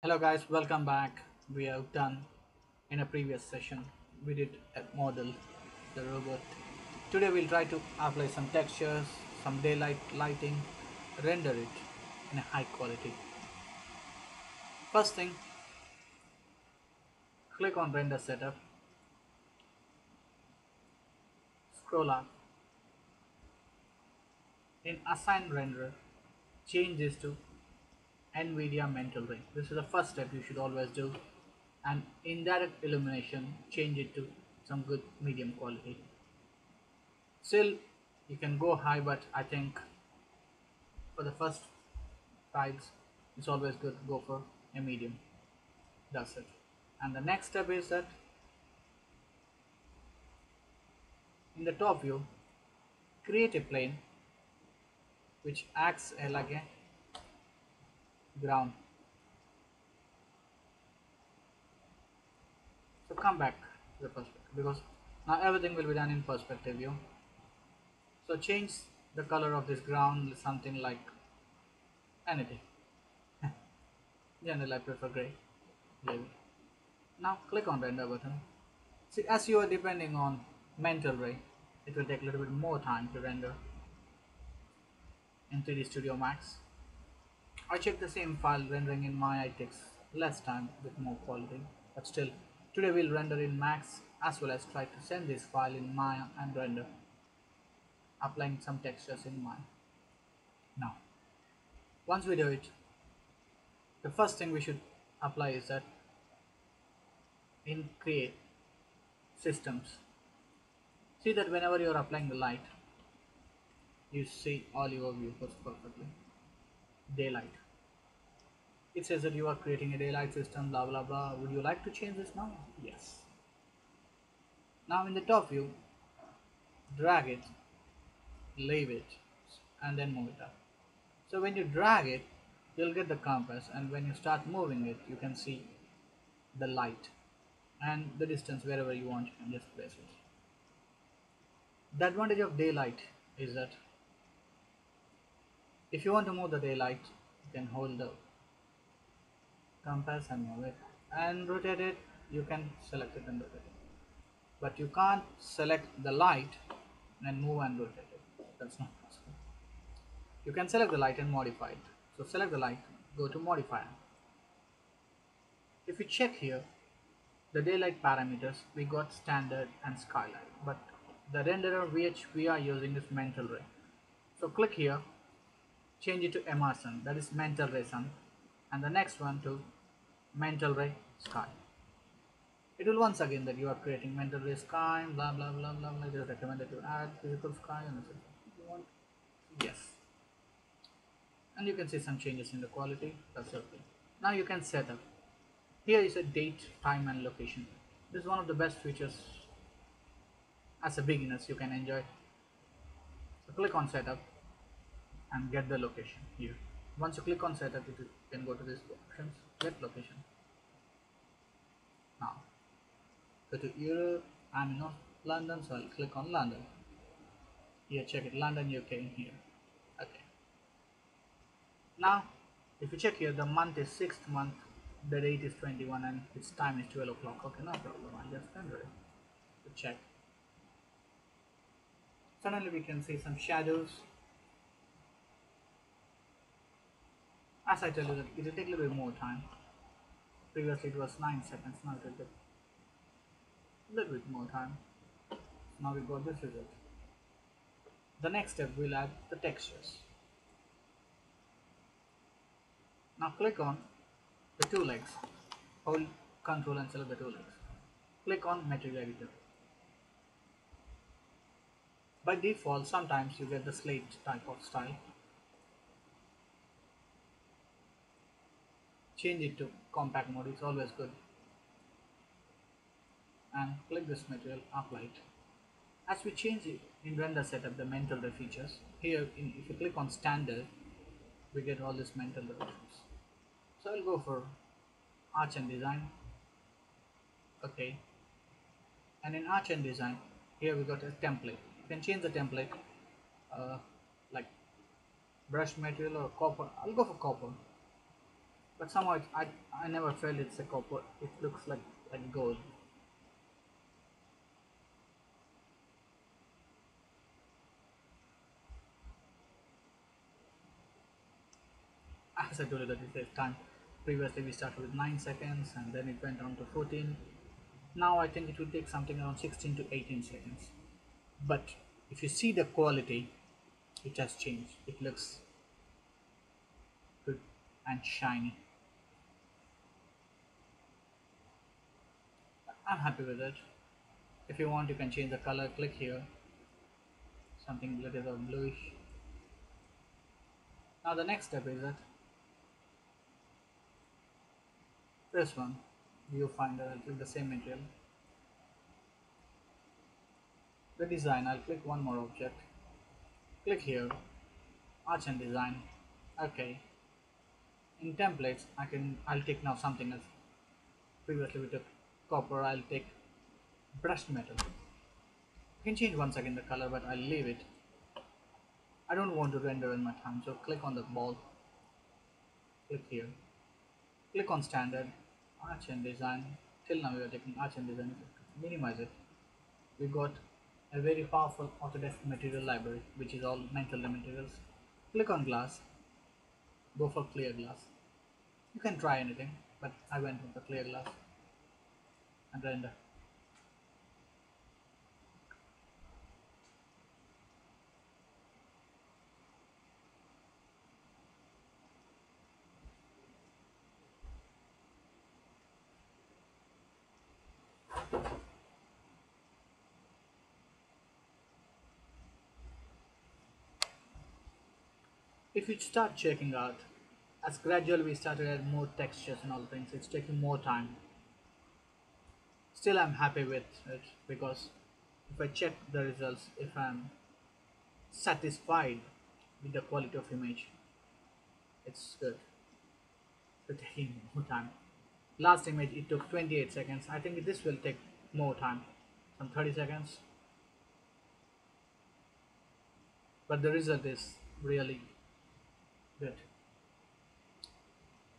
Hello guys, welcome back. We have done in a previous session. We did a model, the robot. Today we'll try to apply some textures, some daylight lighting, render it in a high quality. First thing, click on render setup, scroll up. In assign renderer, change this to NVIDIA mental ray. This is the first step you should always do. And indirect illumination, change it to some good medium quality. Still, you can go high, but I think for the first tiles, it's always good to go for a medium. That's it. And the next step is that in the top view, create a plane which acts like a ground. So come back to the perspective because now everything will be done in perspective view. So change the color of this ground something like anything. Generally I prefer gray. Leave it. Now click on render button. See, as you are depending on mental ray, it will take a little bit more time to render in 3D Studio Max. I check the same file rendering in Maya, it takes less time with more quality, but still today we'll render in Max as well as try to send this file in Maya and render, applying some textures in Maya. Now once we do it, the first thing we should apply is that in create systems, see that whenever you are applying the light, you see all your view goes perfectly. Daylight, it says that you are creating a daylight system, blah blah blah. Would you like to change this now? Yes. Now in the top view, drag it, leave it, and then move it up. So when you drag it, you'll get the compass, and when you start moving it, you can see the light and the distance wherever you want. You can just place it. The advantage of daylight is that if you want to move the daylight, you can hold the compass and move it, and rotate it. You can select it and rotate it, but you can't select the light and move and rotate it. That's not possible. You can select the light and modify it. So select the light, go to modifier. If you check here, the daylight parameters, we got standard and skylight, but the renderer which we are using is mental ray. So click here, change it to Emerson, that is mental ray sun, and the next one to mental ray sky. It will once again that you are creating mental ray sky, blah blah blah blah blah. It is recommended to add physical sky and so you want yes. And you can see some changes in the quality. That's okay. Now you can set up. Here is a date, time and location. This is one of the best features as a beginners you can enjoy. So click on setup and get the location here. Once you click on setup, you can go to this options, get location. Now go to Europe. I'm in London, so I'll click on London. Here check it, London, UK in here. Okay. Now if you check here, the month is 6th month, the date is 21 and its time is 12 o'clock. Okay, no problem, I'll just render it to check. Suddenly we can see some shadows. As I tell you that it will take a little bit more time. Previously it was 9 seconds, now it will take a little bit more time. Now we got this result. The next step, we'll add the textures. Now click on the two legs, hold control and select the two legs. Click on material editor. By default, sometimes you get the slate type of style. Change it to compact mode, it's always good. And click this material, apply it. As we change it in render setup, the mental ray features, here if you click on standard, we get all this mental ray features. So I'll go for arch and design. Okay. And in arch and design, here we got a template. You can change the template like brush material or copper. I'll go for copper. but somehow I never felt it's a copper. It looks like gold. As I told you that it takes time. Previously we started with 9 seconds and then it went down to 14. Now I think it will take something around 16 to 18 seconds. But if you see the quality, it has changed. It looks good and shiny. I'm happy with it. If you want, you can change the color. Click here, something that is a bluish. Now the next step is that this one, viewfinder. I'll click the same material. The design. I'll click one more object. Click here, arch and design. Okay. In templates, I'll take now something else. Previously we took copper. I'll take brushed metal. I can change once again the color, but I'll leave it. I don't want to render in my time, so click on the ball. Click here. Click on standard, arch and design. Till now we are taking arch and design. Minimize it. We got a very powerful Autodesk material library, which is all 9 materials. Click on glass. Go for clear glass. You can try anything, but I went with the clear glass and render. If you start checking out, as gradually we started to add more textures and all things, it's taking more time. Still, I'm happy with it because if I check the results, if I'm satisfied with the quality of image, it's good. So taking more time. Last image it took 28 seconds. I think this will take more time, some 30 seconds. But the result is really good.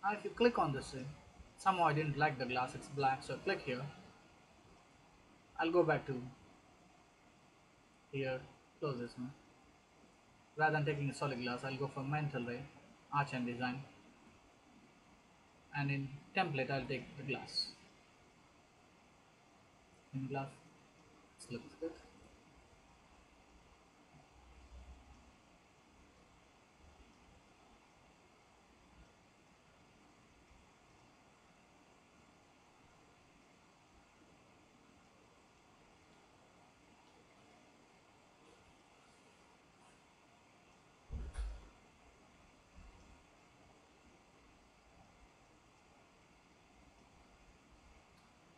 Now if you click on this thing, somehow I didn't like the glass, it's black, so click here. I'll go back to here, close this one. Rather than taking a solid glass, I'll go for mental ray, arch and design, and in template I'll take the glass. In glass, this looks good.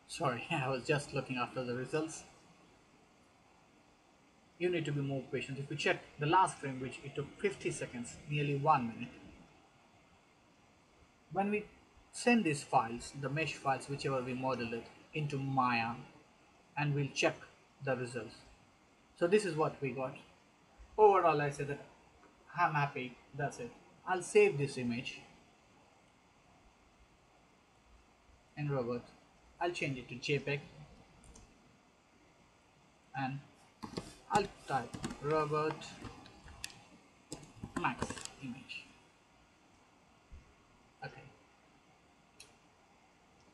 Sorry, I was just looking after the results. You need to be more patient. If you check the last frame, which it took 50 seconds, nearly 1 minute, when we send these files, the mesh files, whichever we modeled it, into Maya, and we'll check the results. So this is what we got. Overall, I say that I'm happy. That's it. I'll save this image in Robot. I'll change it to JPEG and I'll type Robot Max image. Okay,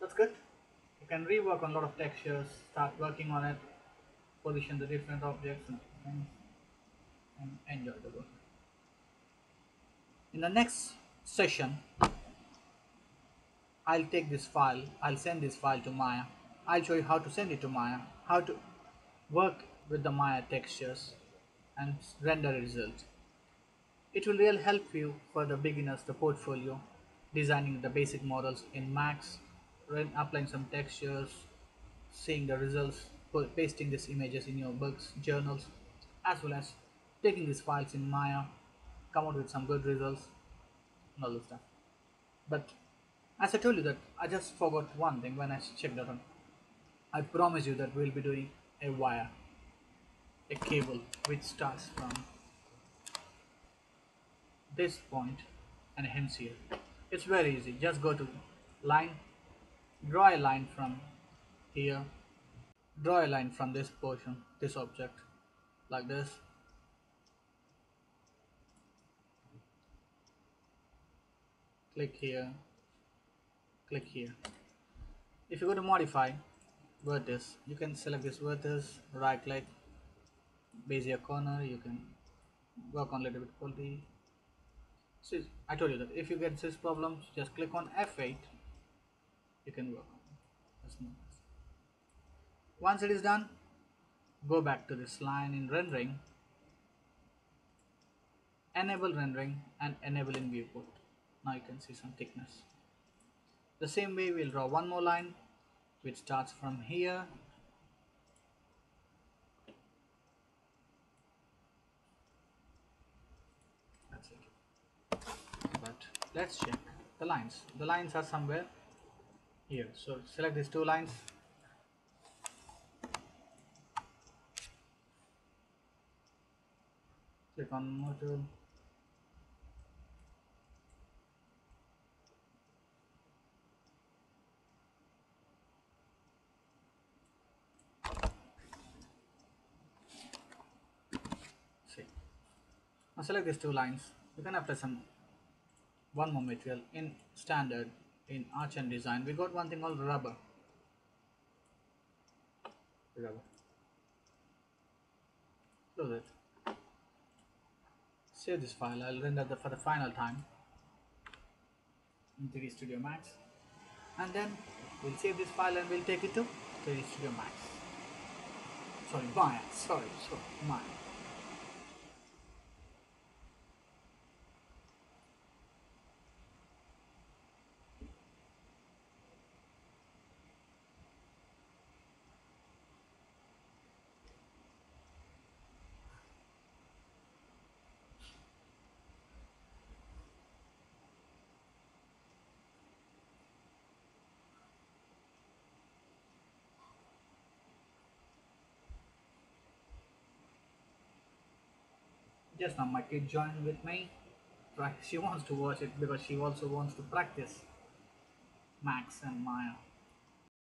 that's good. You can rework on a lot of textures, start working on it, position the different objects and enjoy the work. In the next session, I'll take this file, I'll send this file to Maya. I'll show you how to send it to Maya, how to work with the Maya textures and render a result. It will really help you for the beginners, the portfolio, designing the basic models in Max, applying some textures, seeing the results, pasting these images in your books, journals, as well as taking these files in Maya, come out with some good results and all this stuff. But as I told you that I just forgot one thing when I checked that on. I promise you that we'll be doing a wire, a cable which starts from this point and ends here. It's very easy. Just go to line, draw a line from here, draw a line from this portion, this object, like this. Click here, click here. If you go to modify vertex, you can select this vertex, right click, bezier corner. You can work on little bit quality. See, I told you that if you get this problem, just click on F8. You can work on it. That's nice. Once it is done, go back to this line in rendering, enable rendering and enable in viewport. Now you can see some thickness. The same way we'll draw one more line which starts from here. That's it. But let's check the lines. The lines are somewhere here. So select these two lines. Click on module. See. Now select these two lines. You can apply some one more material in standard in arch and design. We got one thing called rubber. Close it. Save this file. I'll render for the final time in 3D Studio Max, and then we'll save this file and we'll take it to 3D Studio Max. Sorry, Maya. Sorry, Maya. Just now my kid joined with me. Right, she wants to watch it because she also wants to practice Max and Maya.